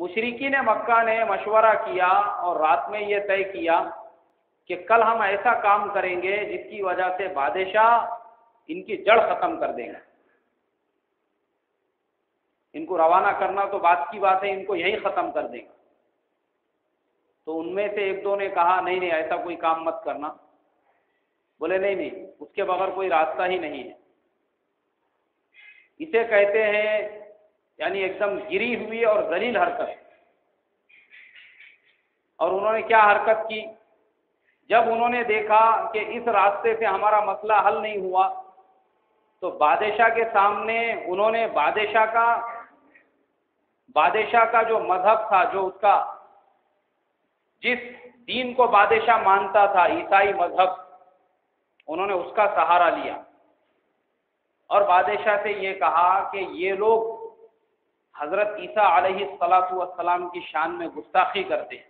مشرکین مکہ نے مشورہ کیا اور رات میں یہ طے کیا کہ کل ہم ایسا کام کریں گے جس کی وجہ سے بادشاہ ان کی جڑ ختم کر دیں گے. ان کو روانہ کرنا تو بات کی بات ہے، ان کو یہیں ختم کر دیں گے. تو ان میں سے ایک دو نے کہا نہیں نہیں ایسا کوئی کام مت کرنا. بولے نہیں نہیں، اس کے بغیر کوئی راستہ ہی نہیں ہے. اسے کہتے ہیں یعنی ایک دم گری ہوئی اور ذلیل حرکت. اور انہوں نے کیا حرکت کی؟ جب انہوں نے دیکھا کہ اس راستے سے ہمارا مسئلہ حل نہیں ہوا تو بادشاہ کے سامنے انہوں نے بادشاہ کا جو مذہب تھا، جو اس کا جس دین کو بادشاہ مانتا تھا، عیسائی مذہب، انہوں نے اس کا سہارا لیا اور بادشاہ سے یہ کہا کہ یہ لوگ حضرت عیسیٰ علیہ السلام کی شان میں گستاخی کرتے ہیں.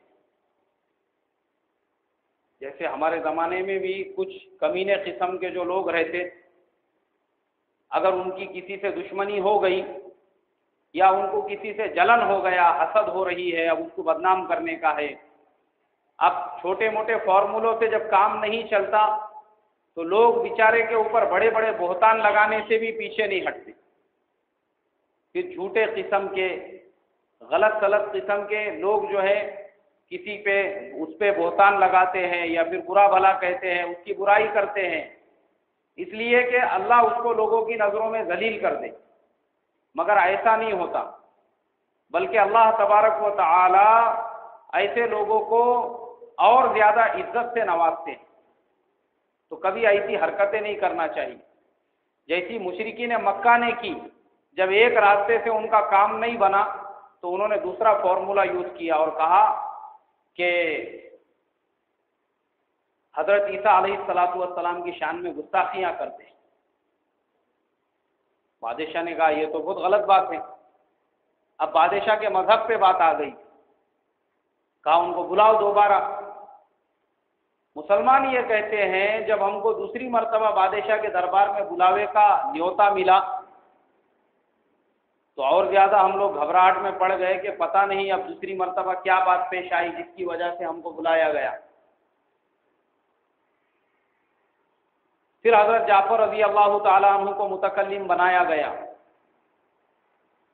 جیسے ہمارے زمانے میں بھی کچھ کمینے قسم کے جو لوگ رہتے، اگر ان کی کسی سے دشمنی ہو گئی یا ان کو کسی سے جلن ہو گیا، حسد ہو رہی ہے، اب اس کو بدنام کرنے کا ہے، اب چھوٹے موٹے فارمولوں سے جب کام نہیں چلتا تو لوگ بیچارے کے اوپر بڑے بڑے بہتان لگانے سے بھی پیچھے نہیں ہٹتے. پھر جھوٹے قسم کے، غلط قسم کے لوگ جو ہے کسی پہ اس پہ بہتان لگاتے ہیں یا پھر برا بھلا کہتے ہیں، اس کی برائی کرتے ہیں، اس لیے کہ اللہ اس کو لوگوں کی نظروں میں ذلیل کر دے. مگر ایسا نہیں ہوتا، بلکہ اللہ تبارک و تعالی ایسے لوگوں کو اور زیادہ عزت سے نوازتے ہیں. تو کبھی ایسی حرکتیں نہیں کرنا چاہیے جیسی مشرکین مکہ نے کی. جب ایک راستے سے ان کا کام نہیں بنا تو انہوں نے دوسرا فارمولہ یوز کیا اور کہا کہ حضرت عیسیٰ علیہ السلام کی شان میں گستاخیاں کرتے ہیں. بادشاہ نے کہا یہ تو بہت غلط بات ہے. اب بادشاہ کے مذہب پہ بات آ گئی، کہا ان کو بلاؤ دوبارہ. مسلمان یہ کہتے ہیں جب ہم کو دوسری مرتبہ بادشاہ کے دربار میں بلاوے کا نیوتا ملا تو اور زیادہ ہم لوگ گھبراہٹ میں پڑ گئے کہ پتہ نہیں اب دوسری مرتبہ کیا بات پیش آئی جس کی وجہ سے ہم کو بلایا گیا. پھر حضرت جعفر رضی اللہ تعالیٰ عنہ کو متکلم بنایا گیا.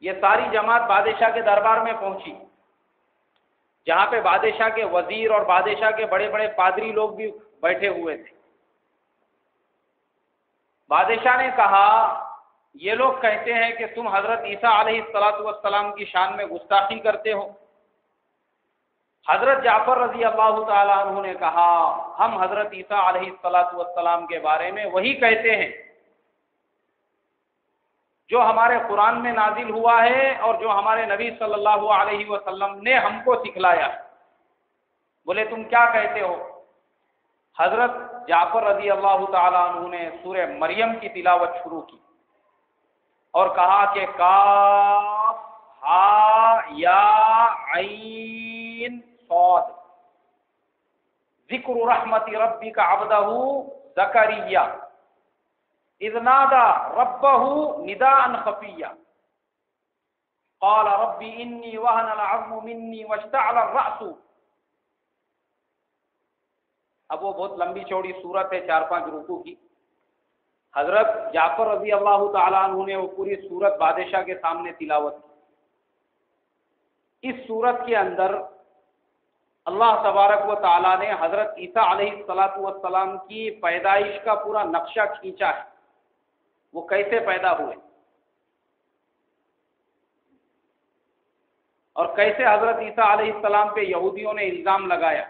یہ ساری جماعت بادشاہ کے دربار میں پہنچی، جہاں پہ بادشاہ کے وزیر اور بادشاہ کے بڑے بڑے پادری لوگ بھی بیٹھے ہوئے تھے. بادشاہ نے کہا یہ لوگ کہتے ہیں کہ تم حضرت عیسیٰ علیہ السلام کی شان میں گستاخی کرتے ہو. حضرت جعفر رضی اللہ تعالیٰ عنہ نے کہا ہم حضرت عیسیٰ علیہ السلام کے بارے میں وہی کہتے ہیں جو ہمارے قرآن میں نازل ہوا ہے اور جو ہمارے نبی صلی اللہ علیہ وسلم نے ہم کو سکھلایا. بولے تم کیا کہتے ہو؟ حضرت جعفر رضی اللہ تعالیٰ عنہ نے سورہ مریم کی تلاوت شروع کی اور کہا کہ کاف ہا یا عین صاد ذکر رحمت ربک عبدہ زکریا اذ نادى ربه نداء خفيا قال رب اني وهن العظم مني واشتعل الرأس. اب وہ بہت لمبی چوڑی صورت ہے، 4-5 رکوع کی. حضرت جعفر رضی اللہ تعالیٰ عنہ نے وہ پوری صورت بادشاہ کے سامنے تلاوت کی. اس صورت کے اندر اللہ تبارک و تعالیٰ نے حضرت عیسیٰ علیہ السلام کی پیدائش کا پورا نقشہ کھینچا ہے، وہ کیسے پیدا ہوئے اور کیسے حضرت عیسیٰ علیہ السلام پہ یہودیوں نے الزام لگایا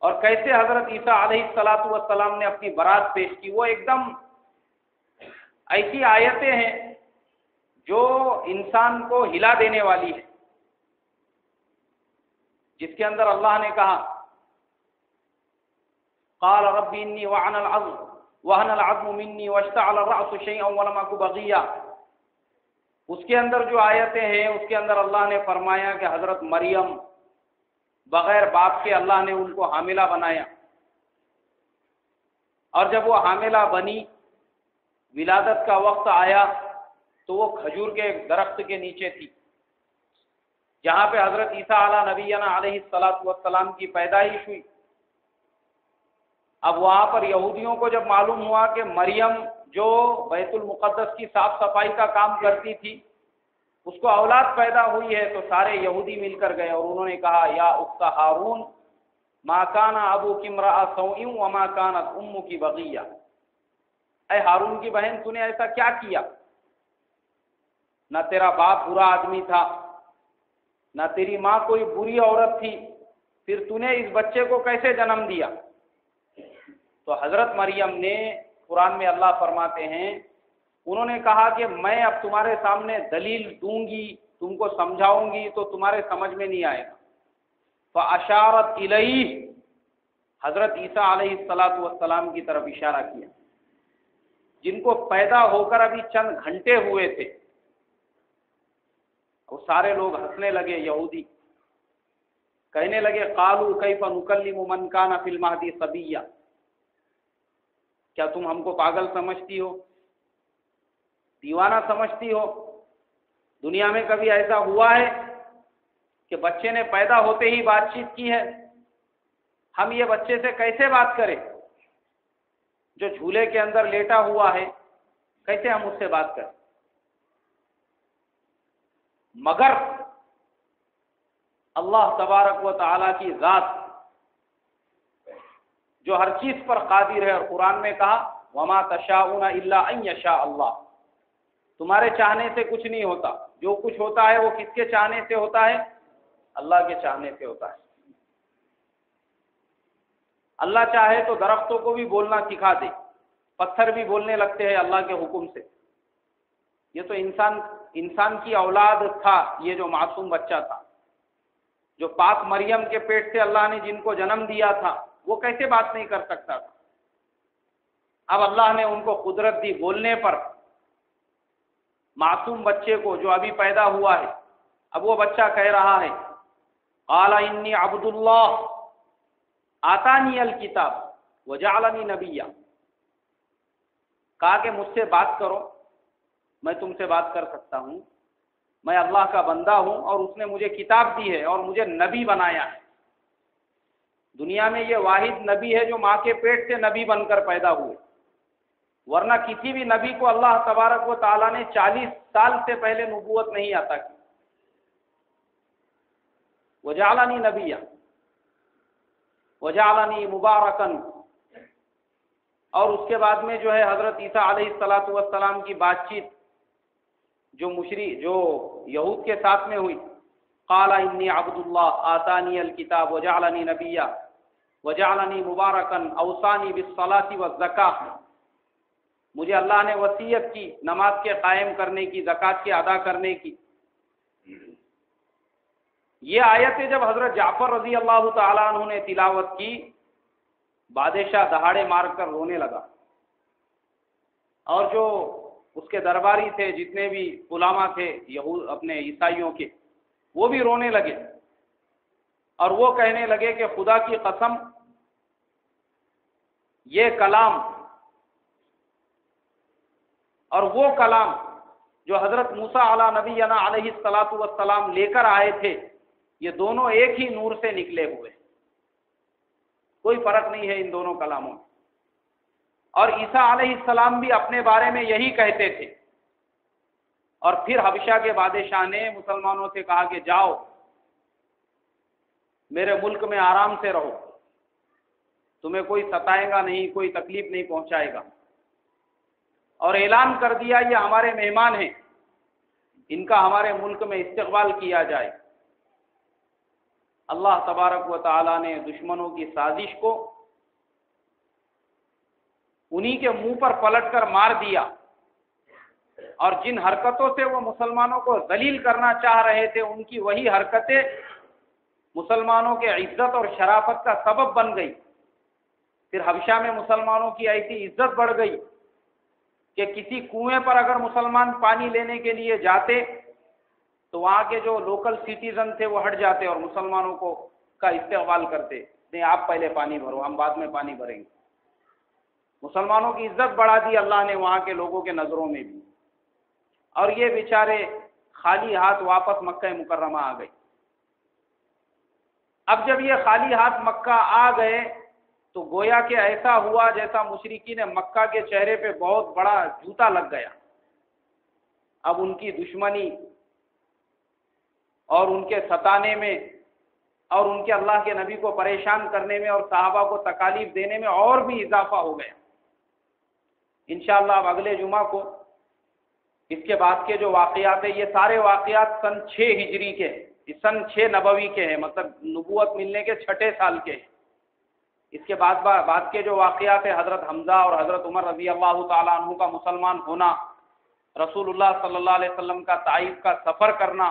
اور کیسے حضرت عیسیٰ علیہ السلام نے اپنی برات پیش کی. وہ ایک دم ایسی آیتیں ہیں جو انسان کو ہلا دینے والی ہے، جس کے اندر اللہ نے کہا قال رب انی وهن العظم مني واشتعل الرأس شيئا ولم أك بغيا. اس کے اندر جو آیتیں ہیں اس کے اندر اللہ نے فرمایا کہ حضرت مریم بغیر باپ کے اللہ نے ان کو حاملہ بنایا، اور جب وہ حاملہ بنی ولادت کا وقت آیا تو وہ کھجور کے درخت کے نیچے تھی. جہاں پہ حضرت عیسیٰ علیہ نبینا علیہ الصلاۃ والسلام کی پیدائش ہوئی۔ اب وہاں پر یہودیوں کو جب معلوم ہوا کہ مریم جو بیت المقدس کی صاف صفائی کا کام کرتی تھی اس کو اولاد پیدا ہوئی ہے، تو سارے یہودی مل کر گئے اور انہوں نے کہا یا اخت ہارون ما کان ابوک امرأ سوء وما کانت امک بغیہ، اے ہارون کی بہن تو نے ایسا کیا کیا؟ نہ تیرا باپ برا آدمی تھا، نہ تیری ماں کوئی بری عورت تھی، پھر تو نے اس بچے کو کیسے جنم دیا؟ تو حضرت مریم نے، قرآن میں اللہ فرماتے ہیں، انہوں نے کہا کہ میں اب تمہارے سامنے دلیل دوں گی، تم کو سمجھاؤں گی تو تمہارے سمجھ میں نہیں آئے گا۔ فاشارت الیہ، حضرت عیسیٰ علیہ الصلاۃ والسلام کی طرف اشارہ کیا، جن کو پیدا ہو کر ابھی چند گھنٹے ہوئے تھے۔ وہ سارے لوگ ہنسنے لگے، یہودی کہنے لگے قالوا کیف نکلم من کان فی المہد صبیا، کیا تم ہم کو پاگل سمجھتی ہو، دیوانہ سمجھتی ہو؟ دنیا میں کبھی ایسا ہوا ہے کہ بچے نے پیدا ہوتے ہی بات چیت کی ہے؟ ہم یہ بچے سے کیسے بات کریں؟ جو جھولے کے اندر لیٹا ہوا ہے کیسے ہم اس سے بات کریں؟ مگر اللہ تبارک و تعالی کی ذات جو ہر چیز پر قادر ہے، اور قرآن میں کہا وما تشاءون الا ان یشاء اللہ، تمہارے چاہنے سے کچھ نہیں ہوتا، جو کچھ ہوتا ہے وہ کس کے چاہنے سے ہوتا ہے؟ اللہ کے چاہنے سے ہوتا ہے۔ اللہ چاہے تو درختوں کو بھی بولنا سکھا دے، پتھر بھی بولنے لگتے ہیں اللہ کے حکم سے۔ یہ تو انسان کی اولاد تھا، یہ جو معصوم بچہ تھا، جو پاک مریم کے پیٹ سے اللہ نے جن کو جنم دیا تھا، وہ کیسے بات نہیں کر سکتا تھا؟ اب اللہ نے ان کو قدرت دی بولنے پر۔ معصوم بچے کو جو ابھی پیدا ہوا ہے، اب وہ بچہ کہہ رہا ہے قال انی عبد اللہ آتانی الکتاب وجعلنی نبیا، کہا کہ مجھ سے بات کرو، میں تم سے بات کر سکتا ہوں، میں اللہ کا بندہ ہوں اور اس نے مجھے کتاب دی ہے اور مجھے نبی بنایا ہے۔ دنیا میں یہ واحد نبی ہے جو ماں کے پیٹ سے نبی بن کر پیدا ہوئے، ورنہ کسی بھی نبی کو اللہ تبارک و تعالیٰ نے 40 سال سے پہلے نبوت نہیں عطا کی۔ وجعلنی نبیا وجعلنی مبارکن، اور اس کے بعد میں جو ہے حضرت عیسیٰ علیہ الصلاۃ والسلام کی بات چیت جو یہود کے ساتھ میں ہوئی، قال انی عبد اللہ آتانی الکتاب وجعلنی نبیا وجعلنی مبارکن اوصانی بالصلاۃ والزکاۃ، مجھے اللہ نے وصیت کی نماز کے قائم کرنے کی، زکوٰۃ کے ادا کرنے کی۔ یہ آیتیں جب حضرت جعفر رضی اللہ تعالیٰ عنہ نے تلاوت کی، بادشاہ دہاڑے مار کر رونے لگا، اور جو اس کے درباری تھے، جتنے بھی علماء تھے اپنے عیسائیوں کے، وہ بھی رونے لگے، اور وہ کہنے لگے کہ خدا کی قسم، یہ کلام اور وہ کلام جو حضرت موسیٰ علیہ نبینا علیہ الصلاۃ والسلام لے کر آئے تھے، یہ دونوں ایک ہی نور سے نکلے ہوئے، کوئی فرق نہیں ہے ان دونوں کلاموں میں۔ اور عیسیٰ علیہ السلام بھی اپنے بارے میں یہی کہتے تھے۔ اور پھر حبشہ کے بادشاہ نے مسلمانوں سے کہا کہ جاؤ میرے ملک میں آرام سے رہو، تمہیں کوئی ستائے گا نہیں، کوئی تکلیف نہیں پہنچائے گا، اور اعلان کر دیا یہ ہمارے مہمان ہیں، ان کا ہمارے ملک میں استقبال کیا جائے۔ اللہ تبارک و تعالیٰ نے دشمنوں کی سازش کو انہی کے منہ پر پلٹ کر مار دیا، اور جن حرکتوں سے وہ مسلمانوں کو ذلیل کرنا چاہ رہے تھے، ان کی وہی حرکتیں مسلمانوں کے عزت اور شرافت کا سبب بن گئی۔ پھر حبشہ میں مسلمانوں کی ایسی عزت بڑھ گئی کہ کسی کنویں پر اگر مسلمان پانی لینے کے لیے جاتے تو وہاں کے جو لوکل سٹیزن تھے وہ ہٹ جاتے اور مسلمانوں کا استقبال کرتے، نہیں آپ پہلے پانی بھرو، ہم بعد میں پانی بھریں گے۔ مسلمانوں کی عزت بڑھا دی اللہ نے وہاں کے لوگوں کے نظروں میں بھی، اور یہ بیچارے خالی ہاتھ واپس مکہ مکرمہ آ گئے۔ اب جب یہ خالی ہاتھ مکہ آ گئے تو گویا کہ ایسا ہوا جیسا مشرکین مکہ کے چہرے پہ بہت بڑا جوتا لگ گیا. اب ان کی دشمنی اور ان کے ستانے میں اور ان کے اللہ کے نبی کو پریشان کرنے میں اور صحابہ کو تکالیف دینے میں اور بھی اضافہ ہو گیا. انشاءاللہ اب اگلے جمعہ کو اس کے بعد کے جو واقعات ہیں، یہ سارے واقعات سن 6 ہجری کے، سن 6 نبوی کے ہیں، مطلب نبوت ملنے کے 6 سال کے ہیں. اس کے بعد کے جو واقعات ہیں، حضرت حمزہ اور حضرت عمر رضی اللہ تعالیٰ عنہ کا مسلمان ہونا، رسول اللہ صلی اللہ علیہ وسلم کا طائف کا سفر کرنا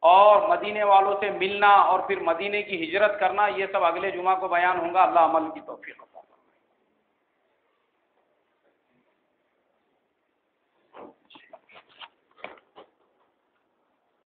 اور مدینے والوں سے ملنا اور پھر مدینے کی ہجرت کرنا، یہ سب اگلے جمعہ کو بیان ہوں گا. اللہ عمل کی توفیق.